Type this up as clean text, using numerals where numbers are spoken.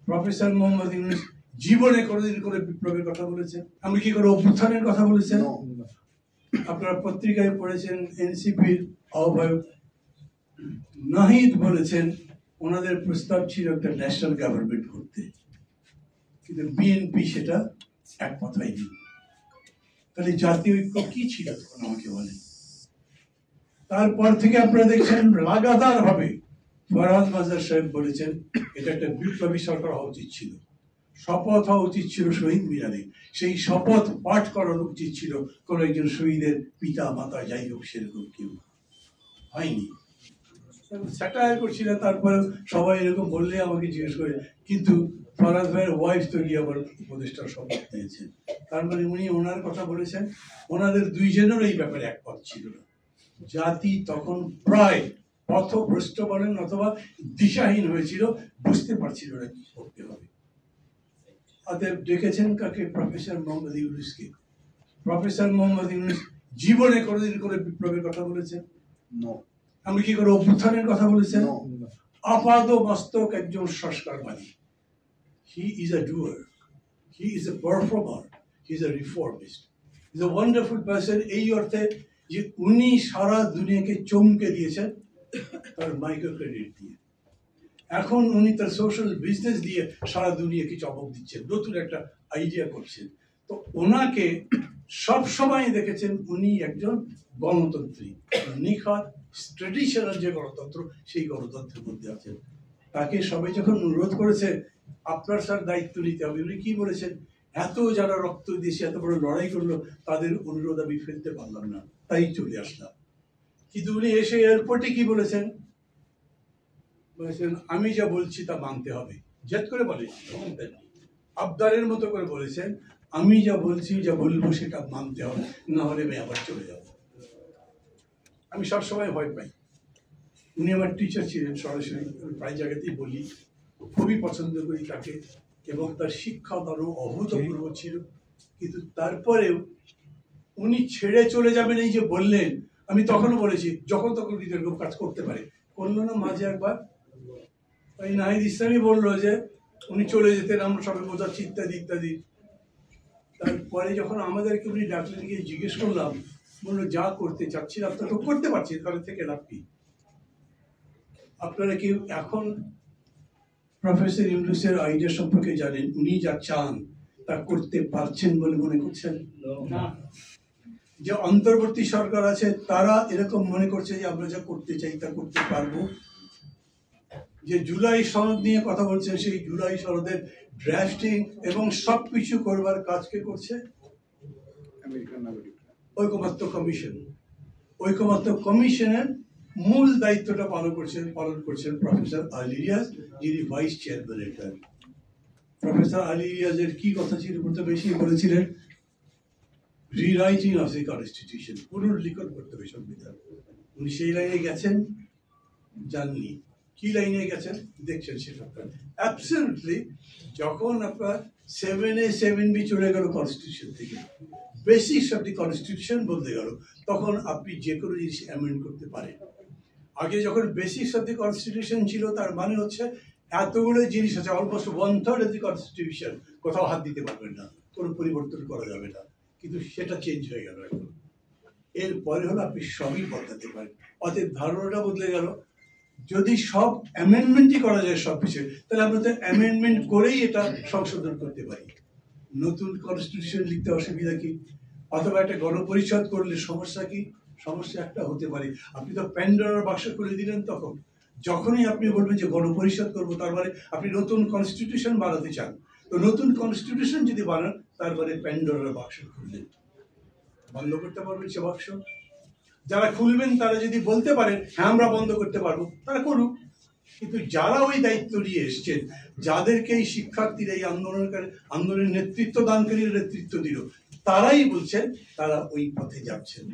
Professor Mohammad Yunus জীবনে কোনোদিন করে বিপ্লবের কথা বলেছেন? আমি কি করে অভ্যুত্থানের কথা বলেছেন? আপনারা পত্রিকায় পড়েছেন এনসিপির আহ্বায়ক নাহিদ বলেছেন ওনাদের প্রস্তাব ছিল একটা ন্যাশনাল গভর্নমেন্ট করতে, কিন্তু বিএনপি সেটা এক কথাই নেই। তাহলে জাতীয় ঐক্য কি ছিল তখন আমাকে বলেন। তারপর থেকে আপনারা দেখছেন লাগাতার ভাবে ফরহাদ মাজার সাহেব বলেছেন এটা একটা বিপ্লবী সরকার হওয়া উচিত ছিল, শপথ হওয়া উচিত ছিল শহীদ মিনারে, সেই শপথ পাঠ করানো উচিত ছিল কোন একজন শহীদের পিতা মাতা যাই হোক সেরকম কেউ, হয়নি। স্যাটায়ার করছিলেন, তারপরে সবাই এরকম বললে আমাকে জিজ্ঞেস করে, কিন্তু ফরহাদ ভাইয়ের ওয়াইফ তো গিয়ে আবার উপদেষ্টার শপথ নিয়েছেন, তার মানে উনি ওনার কথা বলেছেন। ওনাদের দুইজনের এই ব্যাপারে একমত ছিল না। জাতি তখন প্রায় পথভ্রষ্ট বলেন অথবা দিশাহীন হয়েছিল, বুঝতে পারছিল না কি করতে হবে। অতএব ডেকেছেন কাকে? প্রফেসর মোহাম্মদ ইউনূসকে। প্রফেসর মোহাম্মদ ইউনূস জীবনে কোনোদিন করে বিপ্লবের কথা বলেছেন? আমি কি করে অভ্যুত্থানের কথা বলেছেন? আপাদ মস্তক একজন সংস্কারবাদী। He is a doer, he is a performer, he is a reformist, he is a wonderful person. এই অর্থে যে উনি সারা দুনিয়াকে চমকে দিয়েছেন তার মাইক্রো ক্রেডিট দিয়ে। এখন উনি তার সোশ্যাল বিজনেস দিয়ে সারা দুনিয়াকে চমক দিচ্ছেন, নতুন একটা আইডিয়া করছেন। তো ওনাকে সব সময় দেখেছেন উনি একজন গণতন্ত্রী, নিখাত ট্রেডিশনাল যে গণতন্ত্র সেই গণতন্ত্রের মধ্যে আছেন। তাকে সবাই যখন অনুরোধ করেছে আপনার স্যার দায়িত্ব নিতে হবে, উনি কি বলেছেন? এত যারা রক্ত দিয়েছে, এত বড় লড়াই করলো, তাদের অনুরোধ আমি ফেলতে পারলাম না, তাই চলে আসলাম। কিন্তু উনি এসে এয়ারপোর্টে কি বলেছেন? বলেছেন আমি যা বলছি তা মানতে হবে। জেদ করে বলেছি, আবদারের মতো করে বলেছেন আমি যা বলছি যা বলবো সেটা মানতে হবে, না হলে আমি আবার চলে যাব। আমি সবসময় ভয় পাই। উনি আমার টিচার ছিলেন, সরাসরি প্রায় জায়গাতেই বলি, খুবই পছন্দ করি তাকে, এবং তার শিক্ষা তারও অভূতপূর্ব ছিল। কিন্তু তারপরেও উনি ছেড়ে চলে যাবেন এই যে বললেন, আমি তখনও বলেছি যখন তখন কিন্তু এরকম কাজ করতে পারে, করলো না মাঝে একবার। ওই নাহিদ ইসলামই বললো যে উনি চলে যেতেন, আমরা সবাই বোঝাচ্ছি ইত্যাদি ইত্যাদি। তারপরে যখন আমাদেরকে উনি ডাকলেন, গিয়ে জিজ্ঞেস করলাম, বললো যা করতে চাচ্ছিলাম তা তো করতে পারছি, তাহলে থেকে লাভ কি? আপনারা কি এখন প্রফেসর ইউনূসের আইডিয়া সম্পর্কে জানেন? উনি যা চান তা করতে পারছেন বলে মনে করছেন? না। যে অন্তর্বর্তী সরকার আছে তারা এরকম মনে করছে যে আমরা যা করতে চাই তা করতে পারবো? যে জুলাই সনদ নিয়ে কথা বলছেন, সেই জুলাই সনদের ড্রাফটিং এবং সবকিছু করবার কাজ কে করছে? ঐকমত্য কমিশন। ঐকমত্য কমিশনের মূল দায়িত্বটা পালন করছেন প্রফেসর আলী রিয়াজ, যিনি ভাইস চেয়ারম্যান। এটা প্রফেসর আলী রিয়াজের কি কথা ছিল? বেশি বলেছিলেন রিরাইটিং অফ দি কনস্টিটিউশন, পুনর্লিখন করতে হবে সংবিধান। উনি সেই লাইনে গেছেন? জাননি। কি লাইনে গেছেন দেখছেন সেটা। অ্যাবসলিউটলি যখন আপনার 7A 7B চলে গেল কনস্টিটিউশন থেকে, বেসিক্স অফ দি কনস্টিটিউশন বলতে গেল, তখন আপনি যে কোনো জিনিস অ্যামেন্ড করতে পারেন। আগে যখন বেসিক্স অফ দি কনস্টিটিউশন ছিল, তার মানে হচ্ছে এতগুলো জিনিস আছে, অলমোস্ট 1/3 অফ দি কনস্টিটিউশন, কোথাও হাত দিতে পারবেন না, কোনো পরিবর্তন করা যাবে না। কিন্তু সেটা চেঞ্জ হয়ে গেল এখন। এরপরে হলো আপনি সবই বদলাতে পারেন। অতএব ধারণাটা বদলে গেল। যদি সব অ্যামেন্ডমেন্টই করা যায় সব কিছু, তাহলে আমরা তো অ্যামেন্ডমেন্ট করেই এটা সংশোধন করতে পারি। নতুন কনস্টিটিউশন লিখতে অসুবিধা কি? অথবা একটা গণপরিষদ করলে সমস্যা কি? সমস্যা একটা হতে পারে, আপনি তো প্যান্ডোরার বাক্স করে দিলেন। তখন যখনই আপনি বলবেন যে গণপরিষদ করবো, তার মানে আপনি নতুন কনস্টিটিউশন বানাতে চান। তো নতুন কনস্টিটিউশন যদি বানান, তার মানে প্যান্ডোরার বাক্স খুললেন। বন্ধ করতে পারবেন সে বাক্স? যারা খুলবেন তারা যদি বলতে পারেন হ্যাঁ আমরা বন্ধ করতে পারবো, তারা করুক। কিন্তু যারা ওই দায়িত্ব নিয়ে এসছেন, যাদেরকে এই শিক্ষার্থীরা এই আন্দোলনের নেতৃত্ব দানকারীর নেতৃত্ব দিল, তারাই বলছেন তারা ওই পথে যাচ্ছেন।